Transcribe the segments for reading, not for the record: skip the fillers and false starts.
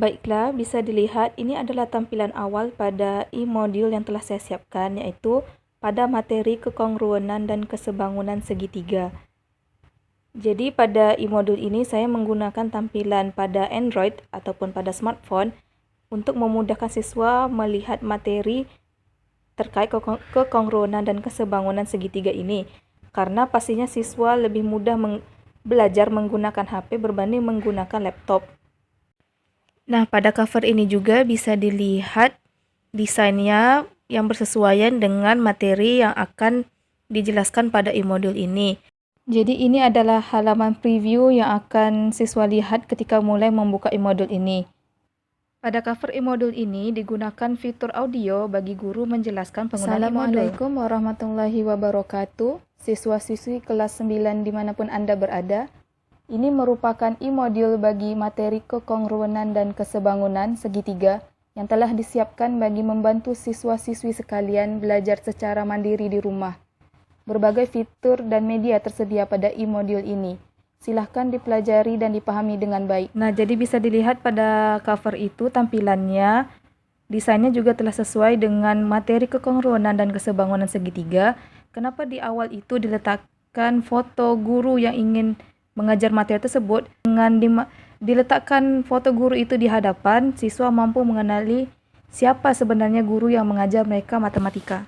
Baiklah, bisa dilihat ini adalah tampilan awal pada e-modul yang telah saya siapkan, yaitu pada materi kekongruenan dan kesebangunan segitiga. Jadi pada e-modul ini saya menggunakan tampilan pada Android ataupun pada smartphone untuk memudahkan siswa melihat materi terkait kekongruenan dan kesebangunan segitiga ini. Karena pastinya siswa lebih mudah belajar menggunakan HP berbanding menggunakan laptop. Nah, pada cover ini juga bisa dilihat desainnya yang bersesuaian dengan materi yang akan dijelaskan pada e-modul ini. Jadi ini adalah halaman preview yang akan siswa lihat ketika mulai membuka e-modul ini. Pada cover e-modul ini digunakan fitur audio bagi guru menjelaskan penggunaan e-modul. Assalamualaikum warahmatullahi wabarakatuh. Siswa-siswi kelas 9 dimanapun Anda berada. Ini merupakan e-modul bagi materi kekongruenan dan kesebangunan segitiga yang telah disiapkan bagi membantu siswa-siswi sekalian belajar secara mandiri di rumah. Berbagai fitur dan media tersedia pada e-modul ini. Silahkan dipelajari dan dipahami dengan baik. Nah, jadi bisa dilihat pada cover itu tampilannya, desainnya juga telah sesuai dengan materi kekongruenan dan kesebangunan segitiga. Kenapa di awal itu diletakkan foto guru yang ingin mengajar materi tersebut? Dengan diletakkan foto guru itu di hadapan, siswa mampu mengenali siapa sebenarnya guru yang mengajar mereka matematika.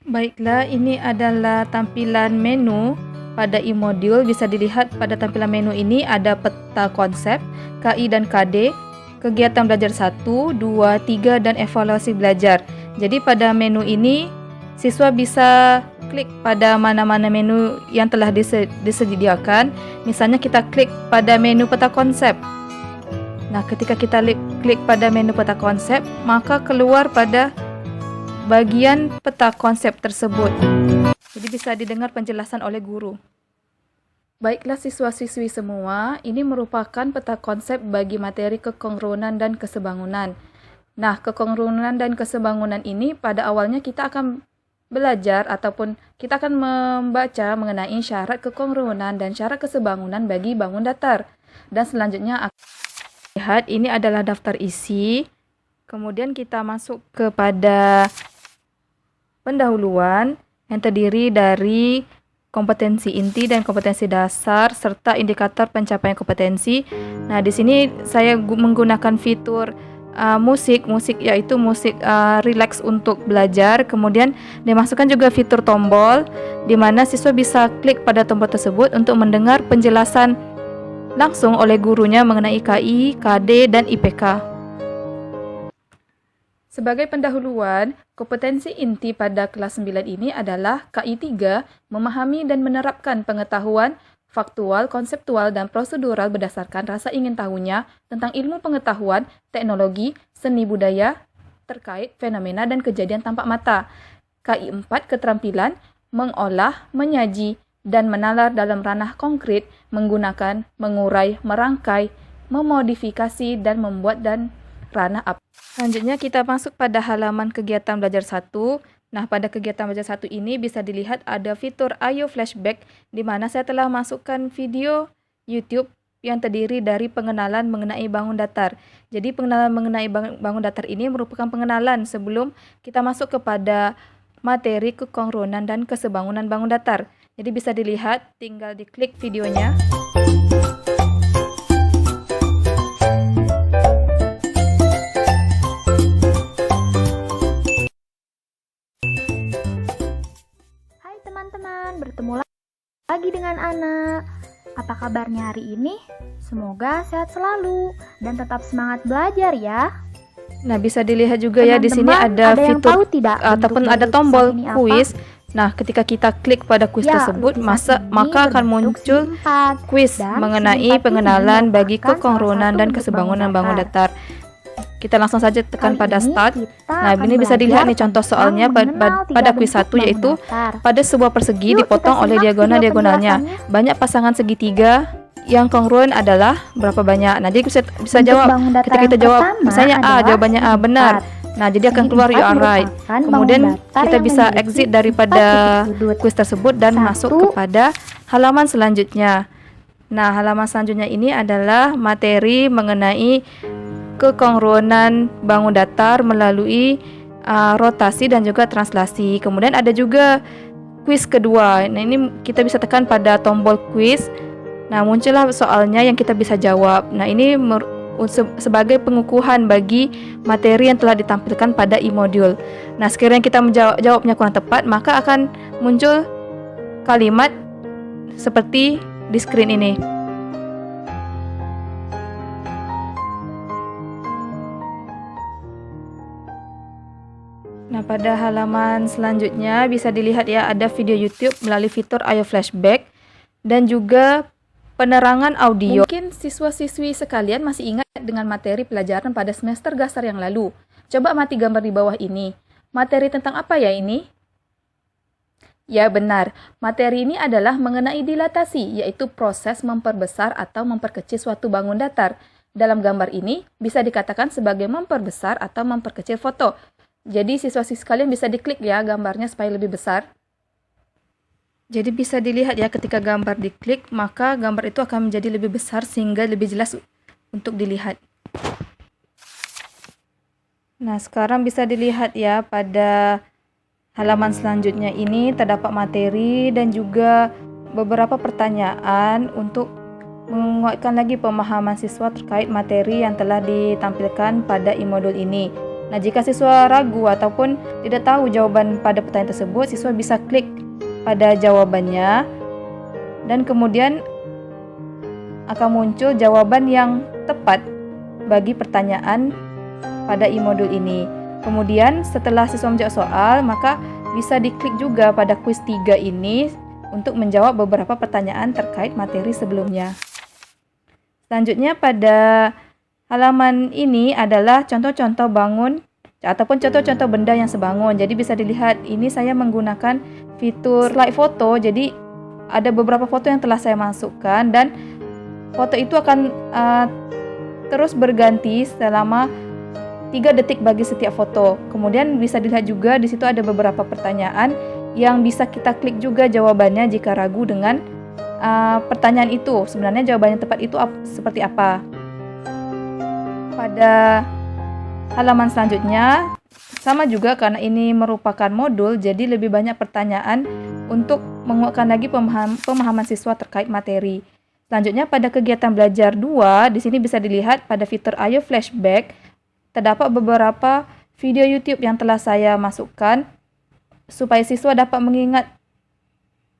Baiklah, ini adalah tampilan menu pada e-modul. Bisa dilihat pada tampilan menu ini ada peta konsep, KI dan KD, kegiatan belajar 1, 2, 3, dan evaluasi belajar. Jadi pada menu ini, siswa bisa klik pada mana-mana menu yang telah disediakan. Misalnya kita klik pada menu peta konsep. Nah, ketika kita klik pada menu peta konsep, maka keluar pada bagian peta konsep tersebut. Jadi bisa didengar penjelasan oleh guru. Baiklah siswa-siswi semua, ini merupakan peta konsep bagi materi kekongruenan dan kesebangunan. Nah, kekongruenan dan kesebangunan ini pada awalnya kita akan belajar ataupun kita akan membaca mengenai syarat kekongruenan dan syarat kesebangunan bagi bangun datar. Dan selanjutnya lihat ini adalah daftar isi. Kemudian kita masuk kepada pendahuluan yang terdiri dari kompetensi inti dan kompetensi dasar serta indikator pencapaian kompetensi. Nah, di sini saya menggunakan fitur musik yaitu musik relax untuk belajar. Kemudian dimasukkan juga fitur tombol di mana siswa bisa klik pada tombol tersebut untuk mendengar penjelasan langsung oleh gurunya mengenai KI, KD, dan IPK. Sebagai pendahuluan, kompetensi inti pada kelas 9 ini adalah KI 3, memahami dan menerapkan pengetahuan faktual, konseptual, dan prosedural berdasarkan rasa ingin tahunya tentang ilmu pengetahuan, teknologi, seni budaya, terkait fenomena dan kejadian tampak mata. KI 4, keterampilan, mengolah, menyaji, dan menalar dalam ranah konkret, menggunakan, mengurai, merangkai, memodifikasi, dan membuat dan ranah apa. Selanjutnya kita masuk pada halaman kegiatan belajar 1. Nah, pada kegiatan belajar 1 ini bisa dilihat ada fitur Ayo Flashback di mana saya telah masukkan video YouTube yang terdiri dari pengenalan mengenai bangun datar. Jadi pengenalan mengenai bangun datar ini merupakan pengenalan sebelum kita masuk kepada materi kekongruenan dan kesebangunan bangun datar. Jadi bisa dilihat, tinggal diklik videonya. Bertemu lagi dengan Ana. Apa kabarnya hari ini? Semoga sehat selalu dan tetap semangat belajar ya. Nah, bisa dilihat juga ya di sini ada fitur ataupun ada tombol kuis. Nah, ketika kita klik pada kuis tersebut, maka akan muncul kuis mengenai pengenalan bagi kekongruenan dan kesebangunan bangun datar. Kita langsung saja tekan pada start. Nah, ini bisa dilihat nih contoh soalnya pada kuis 1, yaitu pada sebuah persegi dipotong oleh diagonal-diagonalnya. Banyak pasangan segitiga yang kongruen adalah berapa banyak. Nah, jadi bisa jawab. Ketika kita jawab, misalnya A, jawabannya A, benar. Nah, jadi akan keluar you are right. Kemudian kita bisa exit daripada kuis tersebut dan masuk kepada halaman selanjutnya. Nah, halaman selanjutnya ini adalah materi mengenai kekongruenan bangun datar melalui rotasi dan juga translasi. Kemudian ada juga kuis kedua. Nah, ini kita bisa tekan pada tombol kuis. Nah, muncullah soalnya yang kita bisa jawab. Nah, ini sebagai pengukuhan bagi materi yang telah ditampilkan pada e-module. Nah, sekiranya kita menjawabnya kurang tepat, maka akan muncul kalimat seperti di screen ini. Nah, pada halaman selanjutnya bisa dilihat ya, ada video YouTube melalui fitur Ayo Flashback dan juga penerangan audio. Mungkin siswa-siswi sekalian masih ingat dengan materi pelajaran pada semester dasar yang lalu. Coba amati gambar di bawah ini. Materi tentang apa ya ini? Ya benar, materi ini adalah mengenai dilatasi, yaitu proses memperbesar atau memperkecil suatu bangun datar. Dalam gambar ini bisa dikatakan sebagai memperbesar atau memperkecil foto. Jadi siswa-siswi sekalian bisa diklik ya gambarnya supaya lebih besar. Jadi bisa dilihat ya, ketika gambar diklik, maka gambar itu akan menjadi lebih besar sehingga lebih jelas untuk dilihat. Nah, sekarang bisa dilihat ya, pada halaman selanjutnya ini terdapat materi dan juga beberapa pertanyaan untuk menguatkan lagi pemahaman siswa terkait materi yang telah ditampilkan pada e-module ini. Nah, jika siswa ragu ataupun tidak tahu jawaban pada pertanyaan tersebut, siswa bisa klik pada jawabannya dan kemudian akan muncul jawaban yang tepat bagi pertanyaan pada e-module ini. Kemudian setelah siswa menjawab soal, maka bisa diklik juga pada kuis 3 ini untuk menjawab beberapa pertanyaan terkait materi sebelumnya. Selanjutnya pada halaman ini adalah contoh-contoh bangun ataupun contoh-contoh benda yang sebangun. Jadi bisa dilihat ini saya menggunakan fitur slide foto. Jadi ada beberapa foto yang telah saya masukkan dan foto itu akan terus berganti selama 3 detik bagi setiap foto. Kemudian bisa dilihat juga di situ ada beberapa pertanyaan yang bisa kita klik juga jawabannya jika ragu dengan pertanyaan itu. Sebenarnya jawaban yang tepat itu seperti apa. Pada halaman selanjutnya sama juga karena ini merupakan modul, jadi lebih banyak pertanyaan untuk menguatkan lagi pemahaman siswa terkait materi. Selanjutnya pada kegiatan belajar 2, di sini bisa dilihat pada fitur Ayo Flashback terdapat beberapa video YouTube yang telah saya masukkan supaya siswa dapat mengingat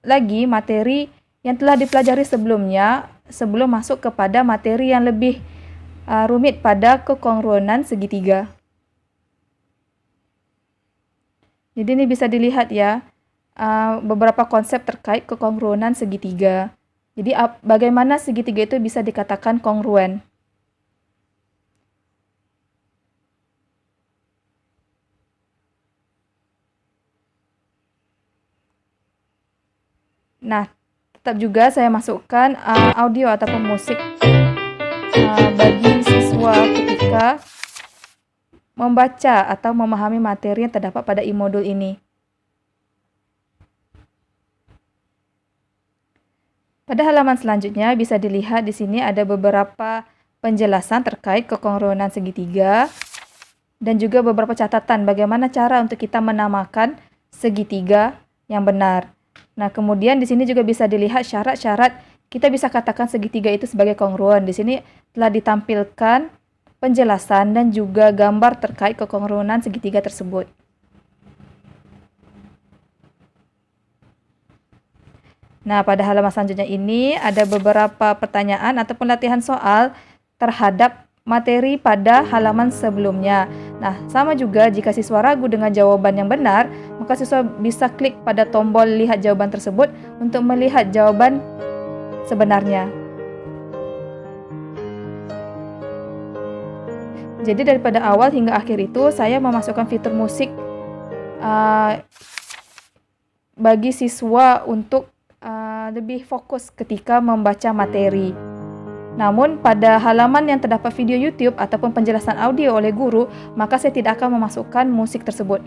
lagi materi yang telah dipelajari sebelumnya sebelum masuk kepada materi yang lebih rumit pada kekongruenan segitiga. Jadi ini bisa dilihat ya beberapa konsep terkait kekongruenan segitiga. Jadi bagaimana segitiga itu bisa dikatakan kongruen. Nah, tetap juga saya masukkan audio ataupun musik bagi siswa ketika membaca atau memahami materi yang terdapat pada e-module ini. Pada halaman selanjutnya bisa dilihat di sini ada beberapa penjelasan terkait kekongruenan segitiga dan juga beberapa catatan bagaimana cara untuk kita menamakan segitiga yang benar. Nah, kemudian di sini juga bisa dilihat syarat-syarat kita bisa katakan segitiga itu sebagai kongruen. Di sini telah ditampilkan penjelasan dan juga gambar terkait kekongruenan segitiga tersebut. Nah, pada halaman selanjutnya ini ada beberapa pertanyaan ataupun latihan soal terhadap materi pada halaman sebelumnya. Nah, sama juga jika siswa ragu dengan jawaban yang benar, maka siswa bisa klik pada tombol lihat jawaban tersebut untuk melihat jawaban sebenarnya. Jadi daripada awal hingga akhir itu saya memasukkan fitur musik bagi siswa untuk lebih fokus ketika membaca materi. Namun pada halaman yang terdapat video YouTube ataupun penjelasan audio oleh guru, maka saya tidak akan memasukkan musik tersebut.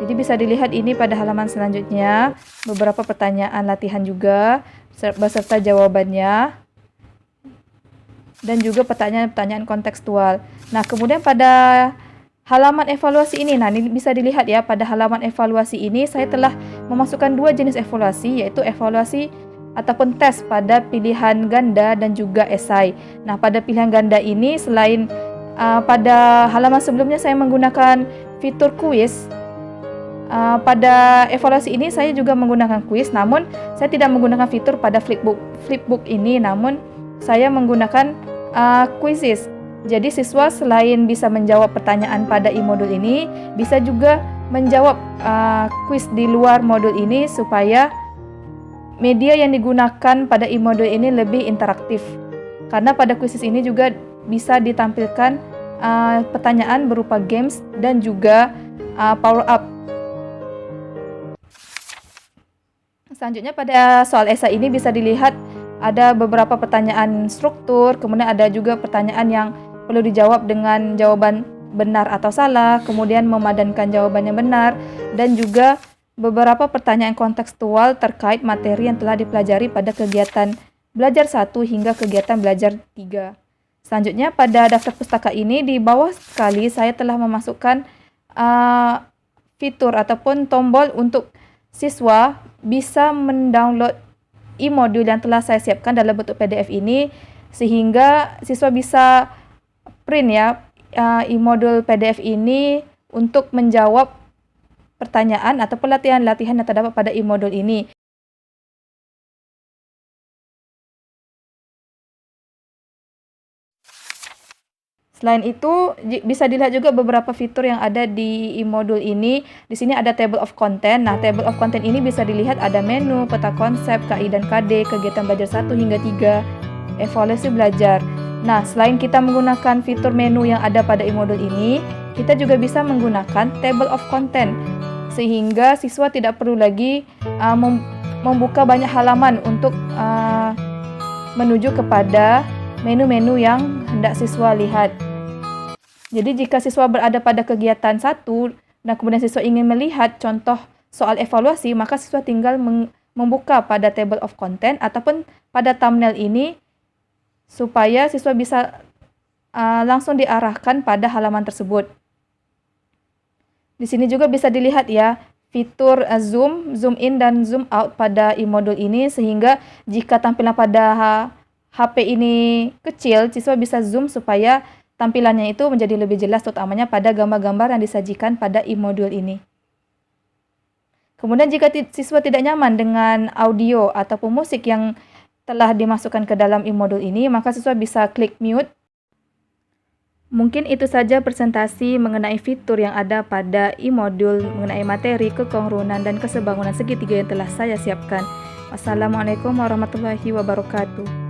Jadi bisa dilihat ini pada halaman selanjutnya, beberapa pertanyaan latihan juga beserta jawabannya. dan juga pertanyaan-pertanyaan kontekstual. Nah, kemudian pada halaman evaluasi ini, nah ini bisa dilihat ya, pada halaman evaluasi ini saya telah memasukkan dua jenis evaluasi, yaitu evaluasi ataupun tes pada pilihan ganda dan juga esai. Nah, pada pilihan ganda ini selain pada halaman sebelumnya saya menggunakan fitur kuis, pada evaluasi ini saya juga menggunakan kuis, namun saya tidak menggunakan fitur pada flipbook ini, namun saya menggunakan quizzes. Jadi siswa selain bisa menjawab pertanyaan pada e-modul ini, bisa juga menjawab kuis di luar modul ini supaya media yang digunakan pada e-modul ini lebih interaktif. Karena pada quizzes ini juga bisa ditampilkan pertanyaan berupa games dan juga power up. Selanjutnya pada soal esai ini bisa dilihat ada beberapa pertanyaan struktur, kemudian ada juga pertanyaan yang perlu dijawab dengan jawaban benar atau salah, kemudian memadankan jawaban yang benar, dan juga beberapa pertanyaan kontekstual terkait materi yang telah dipelajari pada kegiatan belajar 1 hingga kegiatan belajar 3. Selanjutnya pada daftar pustaka ini di bawah sekali saya telah memasukkan fitur ataupun tombol untuk siswa bisa mendownload e-modul yang telah saya siapkan dalam bentuk PDF ini, sehingga siswa bisa print ya e-modul PDF ini untuk menjawab pertanyaan atau latihan-latihan yang terdapat pada e-modul ini. Selain itu, bisa dilihat juga beberapa fitur yang ada di e-modul ini. Di sini ada table of content. Nah, table of content ini bisa dilihat ada menu, peta konsep, KI dan KD, kegiatan belajar 1 hingga 3, evaluasi belajar. Nah, selain kita menggunakan fitur menu yang ada pada e-modul ini, kita juga bisa menggunakan table of content, sehingga siswa tidak perlu lagi membuka banyak halaman untuk menuju kepada menu-menu yang hendak siswa lihat. Jadi jika siswa berada pada kegiatan 1 dan kemudian siswa ingin melihat contoh soal evaluasi, maka siswa tinggal membuka pada table of content ataupun pada thumbnail ini supaya siswa bisa langsung diarahkan pada halaman tersebut. Di sini juga bisa dilihat ya fitur zoom in dan zoom out pada e-modul ini, sehingga jika tampilan pada HP ini kecil, siswa bisa zoom supaya tampilannya itu menjadi lebih jelas, terutamanya pada gambar-gambar yang disajikan pada e-modul ini. Kemudian jika siswa tidak nyaman dengan audio ataupun musik yang telah dimasukkan ke dalam e-modul ini, maka siswa bisa klik mute. Mungkin itu saja presentasi mengenai fitur yang ada pada e-modul mengenai materi kekonkruenan dan kesebangunan segitiga yang telah saya siapkan. Wassalamualaikum warahmatullahi wabarakatuh.